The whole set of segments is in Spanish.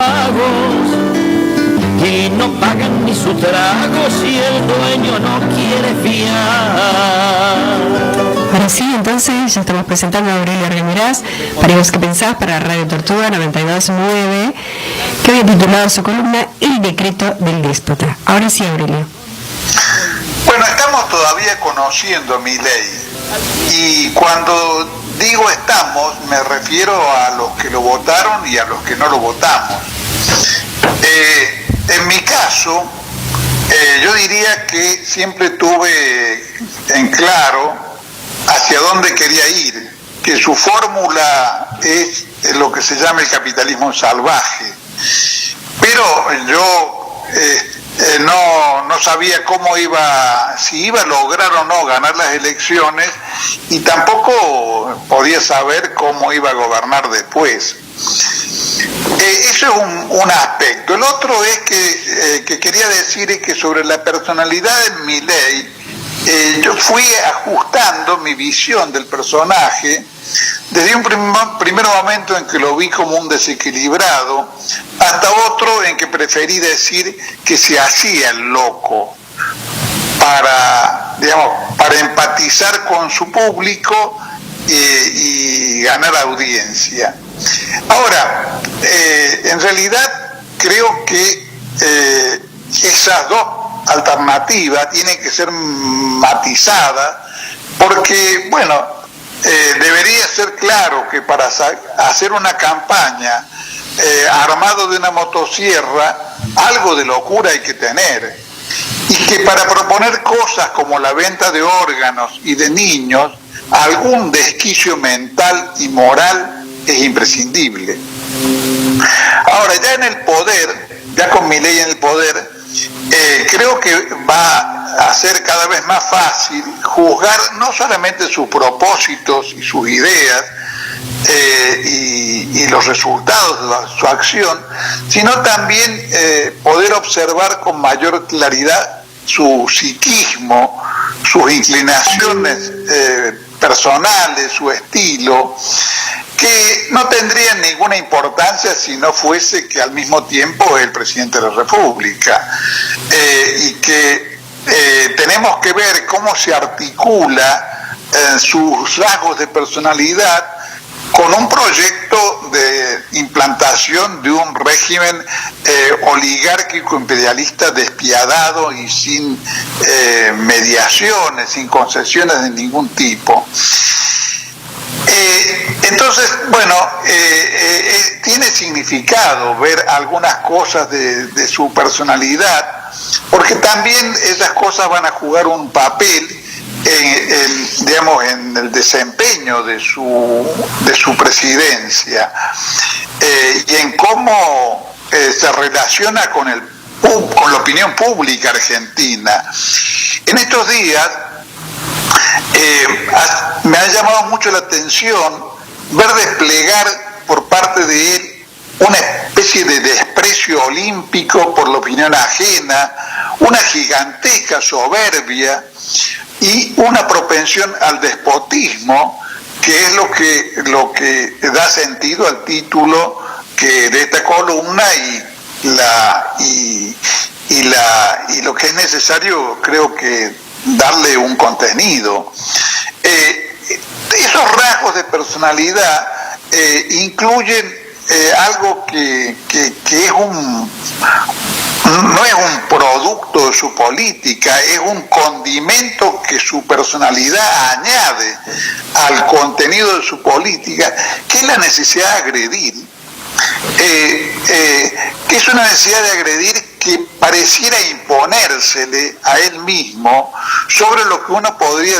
Y no pagan ni su trago si el dueño no quiere fiar. Ahora sí, entonces ya estamos presentando a Aurelio Argañarás para Vos que Pensás para Radio Tortuga 92.9, que hoy ha titulado su columna El decreto del déspota. Ahora sí, Aurelio. Bueno, estamos todavía conociendo mi ley, y cuando digo estamos me refiero a los que lo votaron y a los que no lo votamos. En mi caso, yo diría que siempre tuve en claro hacia dónde quería ir, que su fórmula es lo que se llama el capitalismo salvaje, pero yo no sabía si iba a lograr o no ganar las elecciones, y tampoco podía saber cómo iba a gobernar después. Eso es un aspecto. El otro es que quería decir es que sobre la personalidad de Milei, yo fui ajustando mi visión del personaje desde un primer momento en que lo vi como un desequilibrado, hasta otro en que preferí decir que se hacía el loco para empatizar con su público y ganar audiencia. Ahora, en realidad creo que esas dos alternativas tienen que ser matizadas, porque, bueno, debería ser claro que para hacer una campaña armado de una motosierra, algo de locura hay que tener, y que para proponer cosas como la venta de órganos y de niños, algún desquicio mental y moral es imprescindible. Ahora, ya en el poder, ya con Milei en el poder, creo que va a ser cada vez más fácil juzgar no solamente sus propósitos y sus ideas y los resultados de su acción, sino también poder observar con mayor claridad su psiquismo, sus inclinaciones personales, su estilo, que no tendrían ninguna importancia si no fuese que al mismo tiempo es el presidente de la República, y que tenemos que ver cómo se articula sus rasgos de personalidad con un proyecto de implantación de un régimen oligárquico imperialista despiadado y sin mediaciones, sin concesiones de ningún tipo. Entonces, bueno, tiene significado ver algunas cosas de su personalidad, porque también esas cosas van a jugar un papel en el desempeño de su presidencia, y en cómo se relaciona con la opinión pública argentina. En estos días me ha llamado mucho la atención ver desplegar por parte de él una especie de desprecio olímpico por la opinión ajena, una gigantesca soberbia y una propensión al despotismo, que es lo que da sentido al título de esta columna y lo que es necesario, creo que darle un contenido. Esos rasgos de personalidad incluyen algo que no es un producto de su política, es un condimento que su personalidad añade al contenido de su política, que es la necesidad de agredir, que es una necesidad de agredir que pareciera imponérsele a él mismo sobre lo que uno podría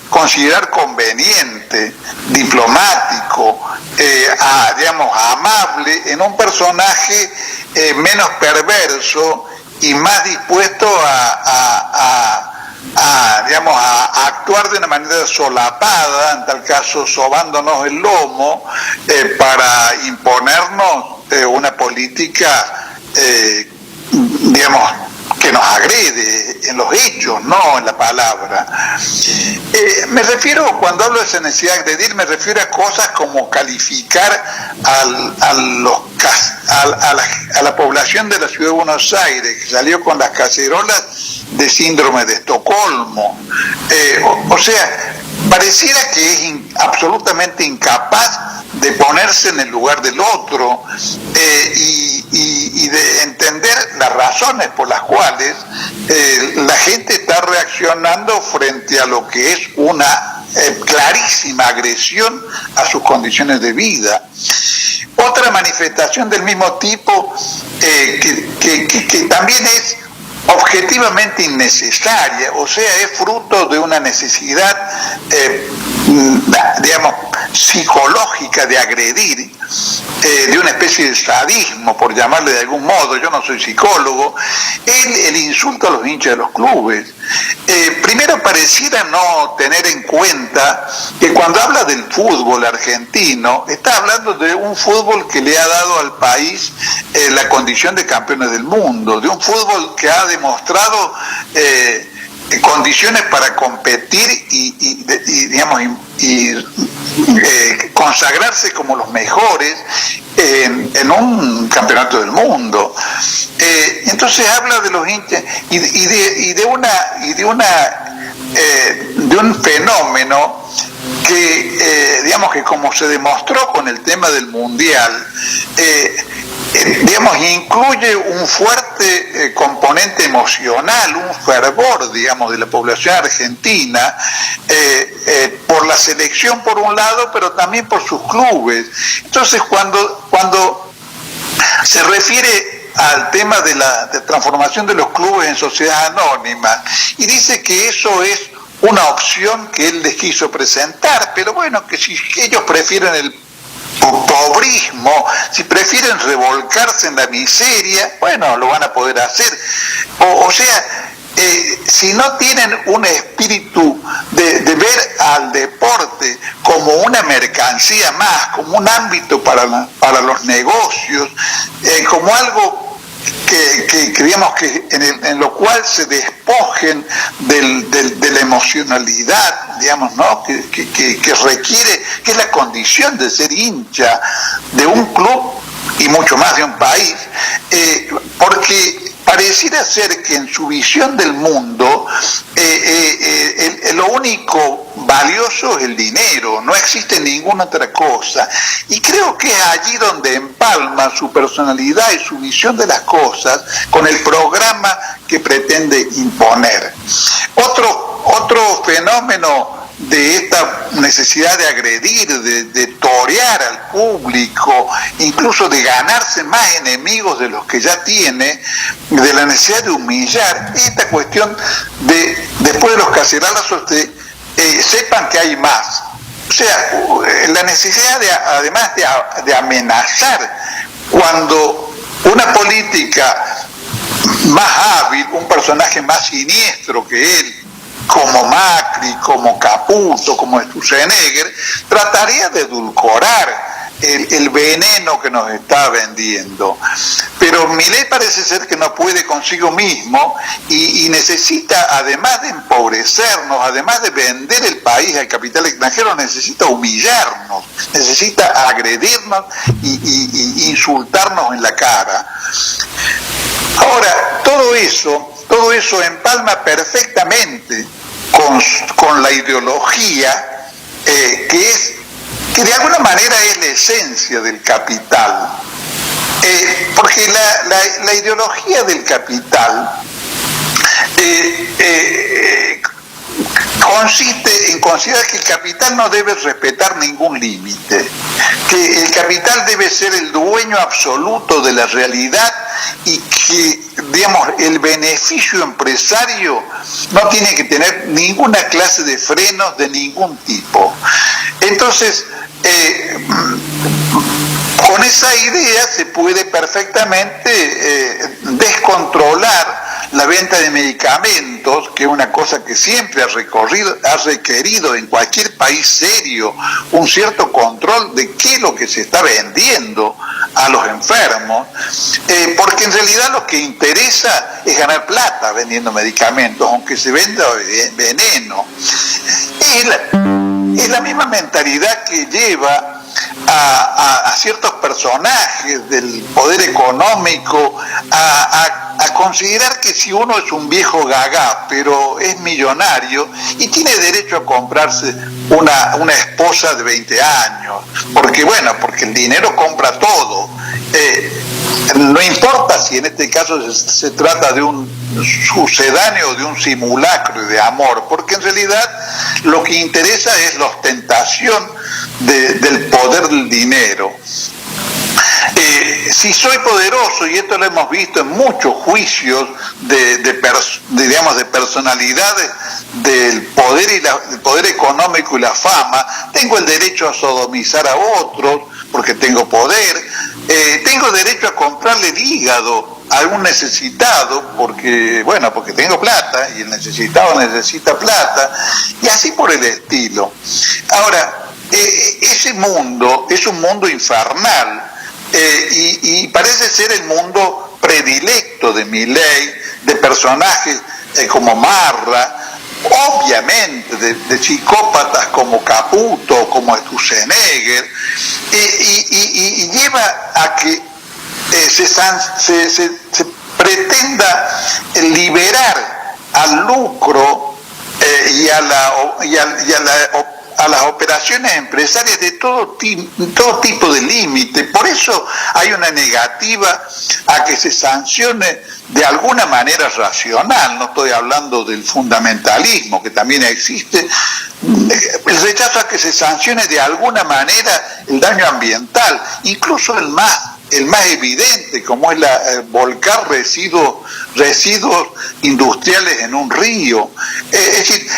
considerar conveniente, diplomático, amable, en un personaje menos perverso y más dispuesto a actuar de una manera solapada, en tal caso sobándonos el lomo, para imponernos una política que nos agrede en los hechos, no en la palabra. Me refiero, cuando hablo de esa necesidad de agredir, me refiero a cosas como calificar a los a la población de la ciudad de Buenos Aires, que salió con las cacerolas de síndrome de Estocolmo. O sea, pareciera que es absolutamente incapaz de ponerse en el lugar del otro y de entender las razones por las cuales la gente está reaccionando frente a lo que es una clarísima agresión a sus condiciones de vida. Otra manifestación del mismo tipo que también es objetivamente innecesaria, o sea, es fruto de una necesidad, digamos, psicológica de agredir, de una especie de sadismo, por llamarle de algún modo. Yo no soy psicólogo. El insulto a los hinchas de los clubes. Primero, pareciera no tener en cuenta que cuando habla del fútbol argentino, está hablando de un fútbol que le ha dado al país la condición de campeones del mundo, de un fútbol que ha demostrado condiciones para competir y consagrarse como los mejores en un campeonato del mundo. Entonces habla de los hinchas y de un fenómeno que digamos que, como se demostró con el tema del mundial, digamos, incluye un fuerte componente emocional, un fervor, digamos, de la población argentina por la selección por un lado, pero también por sus clubes. Entonces, cuando se refiere al tema de la transformación de los clubes en sociedades anónimas y dice que eso es una opción que él les quiso presentar, pero bueno, que si ellos prefieren el pobrismo, si prefieren revolcarse en la miseria, bueno, lo van a poder hacer. O sea, si no tienen un espíritu de ver al deporte como una mercancía más, como un ámbito para los negocios, como algo que digamos que en lo cual se despojen de la emocionalidad, digamos, ¿no? que requiere, que es la condición de ser hincha de un club y mucho más de un país, porque pareciera ser que en su visión del mundo lo único valioso es el dinero, no existe ninguna otra cosa. Y creo que es allí donde empalma su personalidad y su visión de las cosas con el programa que pretende imponer. Otro fenómeno de esta necesidad de agredir, de torear al público, incluso de ganarse más enemigos de los que ya tiene, de la necesidad de humillar, esta cuestión de, después de los cacerolazos, sepan que hay más. O sea, la necesidad además de amenazar, cuando una política más hábil, un personaje más siniestro que él, como Macri, como Caputo, como Sturzenegger, trataría de edulcorar el veneno que nos está vendiendo. Pero Milei parece ser que no puede consigo mismo y necesita, además de empobrecernos, además de vender el país al capital extranjero, necesita humillarnos, necesita agredirnos y insultarnos en la cara. Ahora, todo eso empalma perfectamente con la ideología que de alguna manera es la esencia del capital, porque la ideología del capital consiste en considerar que el capital no debe respetar ningún límite, que el capital debe ser el dueño absoluto de la realidad y que, digamos, el beneficio empresario no tiene que tener ninguna clase de frenos de ningún tipo. Entonces, con esa idea se puede perfectamente descontrolar la venta de medicamentos, que es una cosa que siempre ha requerido en cualquier país serio un cierto control de qué es lo que se está vendiendo a los enfermos, porque en realidad lo que interesa es ganar plata vendiendo medicamentos, aunque se venda veneno. Es la misma mentalidad que lleva a ciertos personajes del poder económico a considerar que si uno es un viejo gagá, pero es millonario y tiene derecho a comprarse una esposa de 20 años, porque el dinero compra todo. No importa si en este caso se trata de un sucedáneo o de un simulacro de amor, porque en realidad lo que interesa es la ostentación del poder del dinero. Si soy poderoso, y esto lo hemos visto en muchos juicios de personalidades del poder económico y la fama, tengo el derecho a sodomizar a otros porque tengo poder, tengo derecho a comprarle el hígado a un necesitado porque tengo plata y el necesitado necesita plata, y así por el estilo. Ahora, ese mundo es un mundo infernal. Y parece ser el mundo predilecto de Milei, de personajes como Marra, obviamente de psicópatas como Caputo, como Sturzenegger, y lleva a que se pretenda liberar al lucro y a las operaciones empresarias de todo tipo de límite. Por eso hay una negativa a que se sancione de alguna manera racional. No estoy hablando del fundamentalismo, que también existe, el rechazo a que se sancione de alguna manera el daño ambiental, incluso el más evidente, como es volcar residuos industriales en un río. Es decir,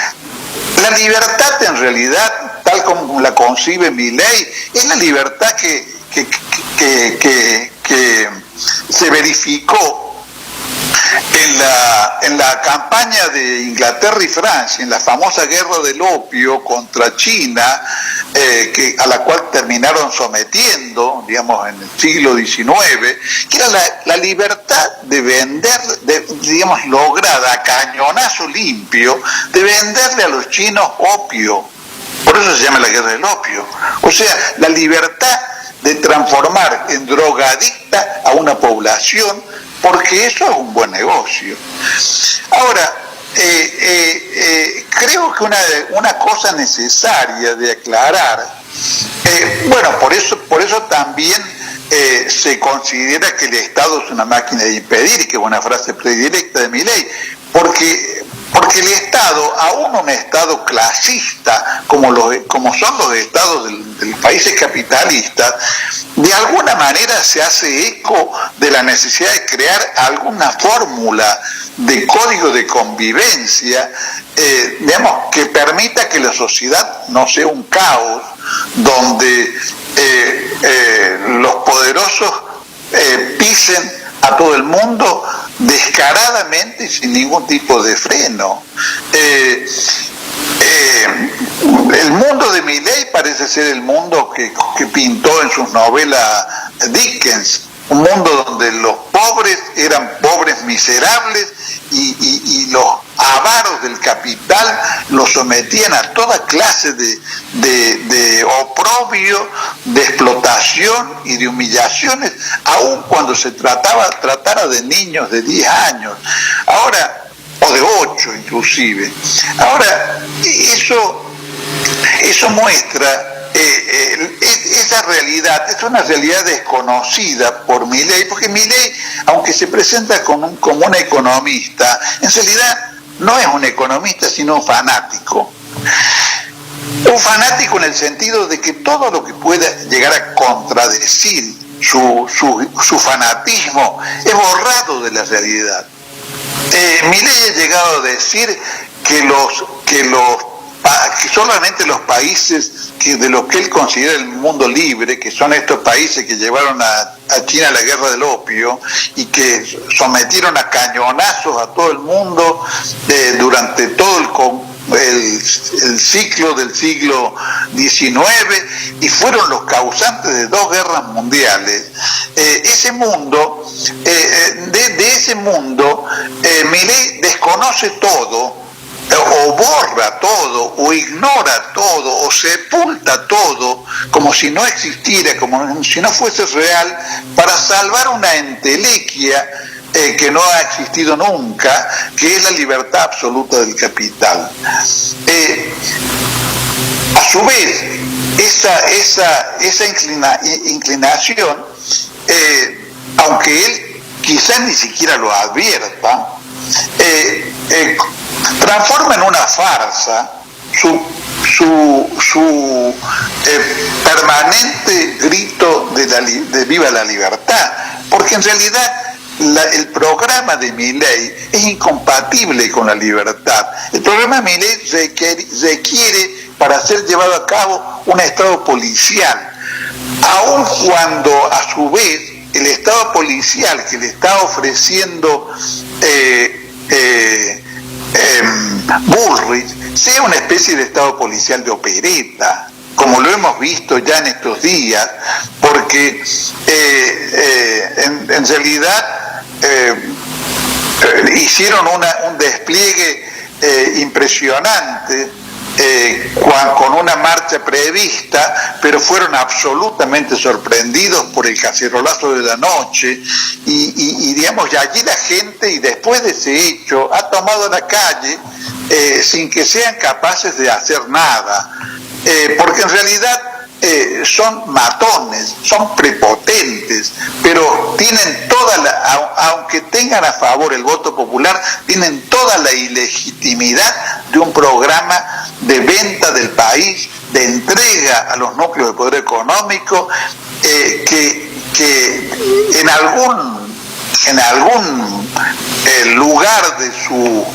la libertad en realidad, tal como la concibe Milei, es la libertad que se verificó en la campaña de Inglaterra y Francia, en la famosa guerra del opio contra China, a la cual terminaron sometiendo, digamos, en el siglo XIX, que era la libertad de vender, lograda a cañonazo limpio, de venderle a los chinos opio. Por eso se llama la guerra del opio. O sea, la libertad de transformar en drogadicta a una población, porque eso es un buen negocio. Ahora, creo que una cosa necesaria de aclarar, por eso también se considera que el Estado es una máquina de impedir, que es una frase predilecta de Milei, porque el Estado, aún un Estado clasista como son los Estados de los países capitalistas, de alguna manera se hace eco de la necesidad de crear alguna fórmula de código de convivencia, que permita que la sociedad no sea un caos donde los poderosos pisen a todo el mundo descaradamente y sin ningún tipo de freno. El mundo de Milei parece ser el mundo que pintó en sus novelas Dickens, un mundo donde los pobres eran pobres miserables y los avaros del capital los sometían a toda clase de oprobio, de explotación y de humillaciones, aun cuando se tratara de niños de 10 años, ahora, o de 8 inclusive. Ahora, eso muestra esa realidad. Es una realidad desconocida por Milei, porque Milei, aunque se presenta como un economista, en realidad no es un economista, sino un fanático. Un fanático en el sentido de que todo lo que pueda llegar a contradecir su fanatismo es borrado de la realidad. Milei ha llegado a decir que solamente los países de lo que él considera el mundo libre, que son estos países que llevaron a China a la guerra del opio y que sometieron a cañonazos a todo el mundo durante todo el ciclo del siglo XIX, y fueron los causantes de 2 guerras mundiales. Ese mundo, de ese mundo, Milei desconoce todo, o borra todo, o ignora todo, o sepulta todo, como si no existiera, como si no fuese real, para salvar una entelequia que no ha existido nunca, que es la libertad absoluta del capital. A su vez, esa inclinación, aunque él quizás ni siquiera lo advierta, transforma en una farsa su permanente grito de viva la libertad, porque en realidad el programa de Milei es incompatible con la libertad. El programa de Milei requiere, para ser llevado a cabo, un Estado policial, aun cuando a su vez el Estado policial que le está ofreciendo Bullrich sea una especie de Estado policial de opereta, como lo hemos visto ya en estos días, porque en realidad hicieron un despliegue impresionante con una marcha prevista, pero fueron absolutamente sorprendidos por el cacerolazo de la noche y digamos, ya allí la gente, y después de ese hecho, ha tomado la calle sin que sean capaces de hacer nada, porque en realidad son matones, son prepotentes, pero tienen aunque tengan a favor el voto popular, tienen toda la ilegitimidad de un programa de venta del país, de entrega a los núcleos de poder económico, que en algún lugar de su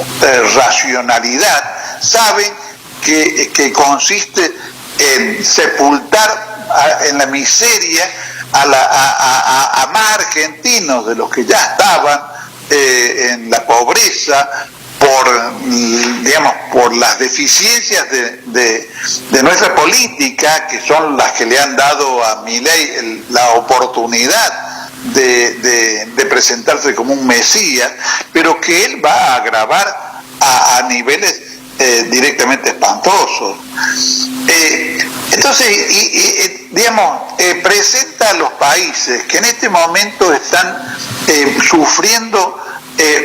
racionalidad saben que consiste en sepultar en la miseria a más argentinos de los que ya estaban en la pobreza por las deficiencias de nuestra política, que son las que le han dado a Milei la oportunidad de presentarse como un mesías, pero que él va a agravar a niveles directamente espantosos. Entonces, presenta a los países que en este momento están sufriendo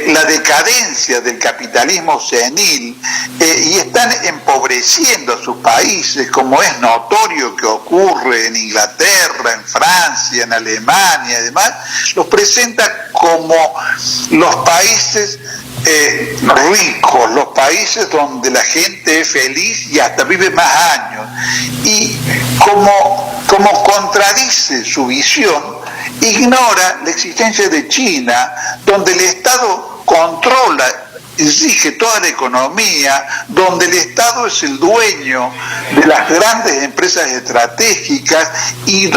la decadencia del capitalismo senil y están empobreciendo a sus países, como es notorio que ocurre en Inglaterra, en Francia, en Alemania y demás, los presenta como los países ricos, los países donde la gente es feliz y hasta vive más años. Y como contradice su visión, ignora la existencia de China, donde el Estado controla y rige toda la economía, donde el Estado es el dueño de las grandes empresas estratégicas y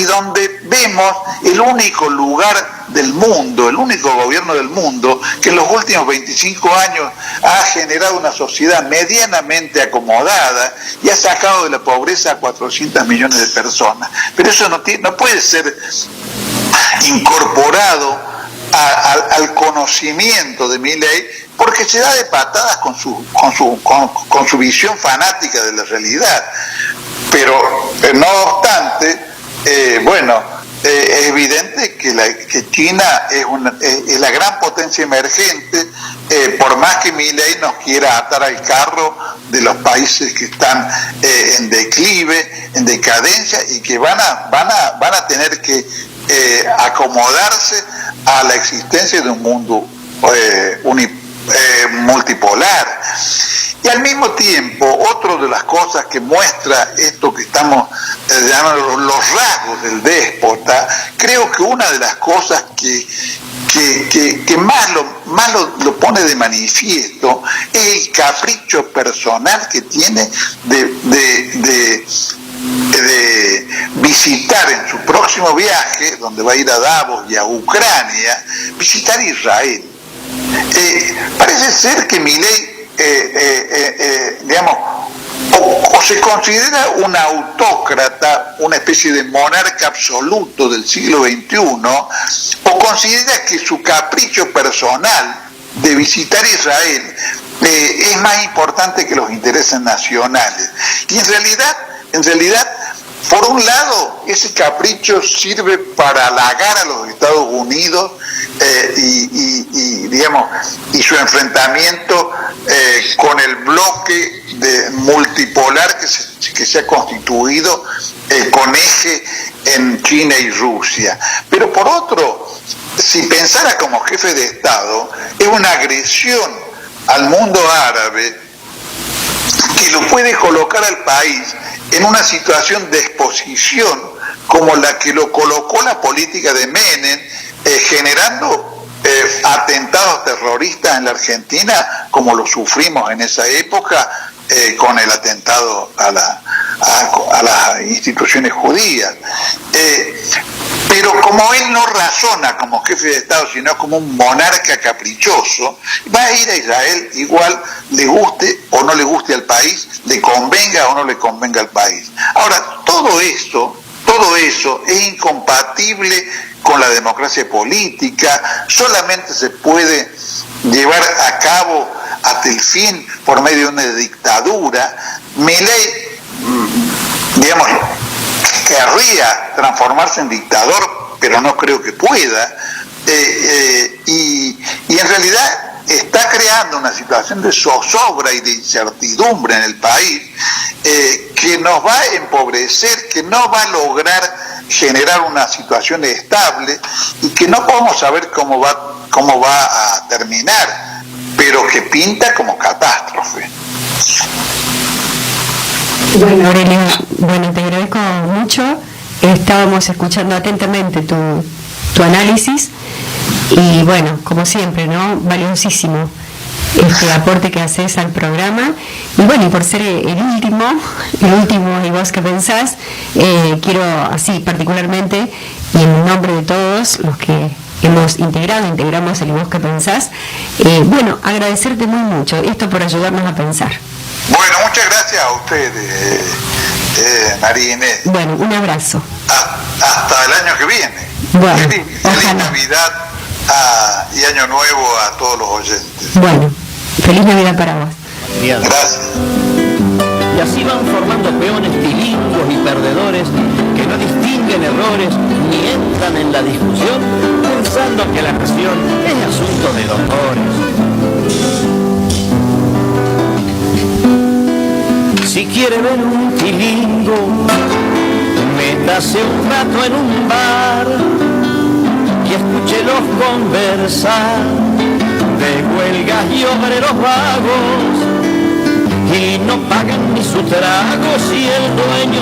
donde vemos el único lugar del mundo, el único gobierno del mundo que en los últimos 25 años ha generado una sociedad medianamente acomodada y ha sacado de la pobreza a 400 millones de personas. Pero eso no puede ser incorporado al conocimiento de Milei, porque se da de patadas con su visión fanática de la realidad. Pero no obstante, es evidente que China es la gran potencia emergente, por más que Milei nos quiera atar al carro de los países que están en declive, en decadencia, y que van a tener que acomodarse a la existencia de un mundo multipolar. Y al mismo tiempo, otra de las cosas que muestra esto que estamos llamando los rasgos del déspota, creo que una de las cosas que más lo pone de manifiesto es el capricho personal que tiene de visitar en su próximo viaje, donde va a ir a Davos y a Ucrania, visitar Israel. Parece ser que Milei, o se considera un autócrata, una especie de monarca absoluto del siglo XXI, o considera que su capricho personal de visitar Israel es más importante que los intereses nacionales. Y en realidad, por un lado, ese capricho sirve para halagar a los Estados Unidos y su enfrentamiento con el bloque multipolar que se ha constituido con eje en China y Rusia. Pero por otro, si pensara como jefe de Estado, es una agresión al mundo árabe que lo puede colocar al país en una situación de exposición como la que lo colocó la política de Menem, generando atentados terroristas en la Argentina, como lo sufrimos en esa época con el atentado a las instituciones judías. Pero como él no razona como jefe de Estado, sino como un monarca caprichoso, va a ir a Israel igual, le guste o no le guste al país, le convenga o no le convenga al país. Ahora, todo eso es incompatible con la democracia política, solamente se puede llevar a cabo hasta el fin por medio de una dictadura. Milei, querría transformarse en dictador, pero no creo que pueda, y en realidad está creando una situación de zozobra y de incertidumbre en el país que nos va a empobrecer, que no va a lograr generar una situación estable y que no podemos saber cómo va a terminar, pero que pinta como catástrofe. Bueno, Aurelio, te agradezco mucho. Estábamos escuchando atentamente tu análisis y bueno, como siempre, ¿no? Valiosísimo este aporte que haces al programa. Y bueno, y por ser el último y vos que pensás, quiero así particularmente y en nombre de todos los que integramos el Y Vos que Pensás, agradecerte muy mucho esto por ayudarnos a pensar. Bueno, muchas gracias a ustedes, María Inés. Bueno, un abrazo. Hasta el año que viene. Bueno, feliz Navidad y Año Nuevo a todos los oyentes. Bueno, feliz Navidad para vos. Gracias. Y así van formando peones tilingos y perdedores que no distinguen errores ni entran en la discusión pensando que la nación es asunto de doctores. Si quiere ver un tilingo, métase un rato en un bar y escúchelos conversar de huelgas y obreros vagos, y no pagan ni sus tragos y el dueño